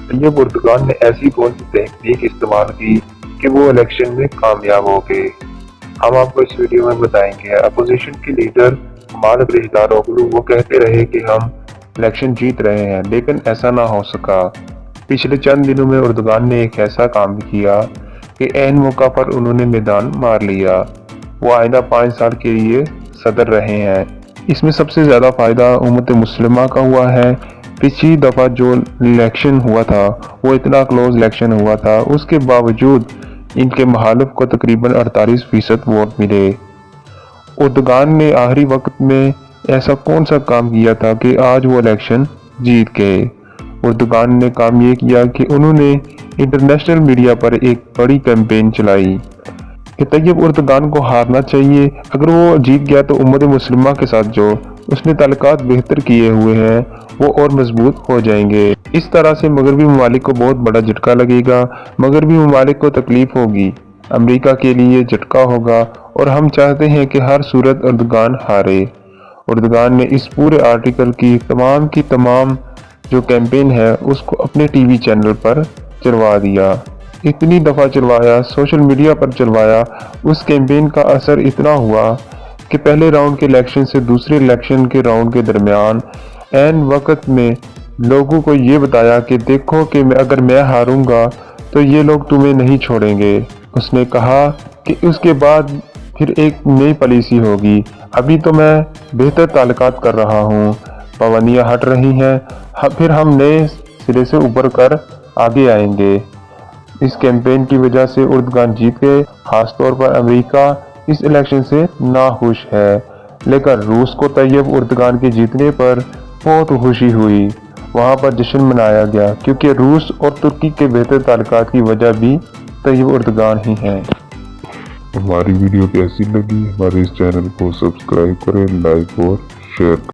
Tayyip Erdogan نے ایسی کون سی تکنیک استعمال کی کہ وہ الیکشن میں کامیاب ہو گئے؟ ہم آپ کو اس ویڈیو میں بتائیں گے۔ اپوزیشن کے لیڈر مالک رشداروغلو وہ کہتے رہے کہ ہم الیکشن جیت رہے ہیں، لیکن ایسا نہ ہو سکا۔ پچھلے چند دنوں میں اردگان نے ایک ایسا کام کیا کہ عین موقع پر انہوں نے میدان مار لیا۔ وہ آئندہ 5 سال کے لیے صدر رہے ہیں۔ اس میں سب سے زیادہ فائدہ امت مسلمہ کا ہوا ہے۔ پچھلی دفعہ جو الیکشن ہوا تھا وہ اتنا کلوز الیکشن ہوا تھا، اس کے باوجود ان کے مخالف کو تقریباً 48% ووٹ ملے۔ اردگان نے آخری وقت میں ایسا کون سا کام کیا تھا کہ آج وہ الیکشن جیت گئے؟ اردگان نے کام یہ کیا کہ انہوں نے انٹرنیشنل میڈیا پر ایک بڑی کیمپین چلائی کہ طیب اردگان کو ہارنا چاہیے۔ اگر وہ جیت گیا تو امت مسلمہ کے ساتھ جو اس نے تعلقات بہتر کیے ہوئے ہیں وہ اور مضبوط ہو جائیں گے۔ اس طرح سے مغربی ممالک کو بہت بڑا جھٹکا لگے گا، مغربی ممالک کو تکلیف ہوگی، امریکہ کے لیے جھٹکا ہوگا، اور ہم چاہتے ہیں کہ ہر صورت اردگان ہارے۔ اردگان نے اس پورے آرٹیکل کی تمام جو کیمپین ہے اس کو اپنے ٹی وی چینل پر چلوا دیا۔ اتنی دفعہ چلوایا، سوشل میڈیا پر چلوایا، اس کیمپین کا اثر اتنا ہوا کہ پہلے راؤنڈ کے الیکشن سے دوسرے الیکشن کے راؤنڈ کے درمیان عین وقت میں لوگوں کو یہ بتایا کہ دیکھو کہ اگر میں ہاروں گا تو یہ لوگ تمہیں نہیں چھوڑیں گے۔ اس نے کہا کہ اس کے بعد پھر ایک نئی پالیسی ہوگی، ابھی تو میں بہتر تعلقات کر رہا ہوں، پابندیاں ہٹ رہی ہیں، پھر ہم نئے سرے سے ابھر کر آگے آئیں گے۔ اس کیمپین کی وجہ سے اردگان جیت گئے۔ خاص طور پر امریکہ اس الیکشن سے ناخوش ہے، لیکن روس کو طیب اردگان کے جیتنے پر بہت خوشی ہوئی۔ وہاں پر جشن منایا گیا کیونکہ روس اور ترکی کے بہتر تعلقات کی وجہ بھی طیب اردگان ہی ہیں۔ ہماری ویڈیو کیسی لگی؟ ہمارے اس چینل کو سبسکرائب کریں، لائک اور شیئر کریں۔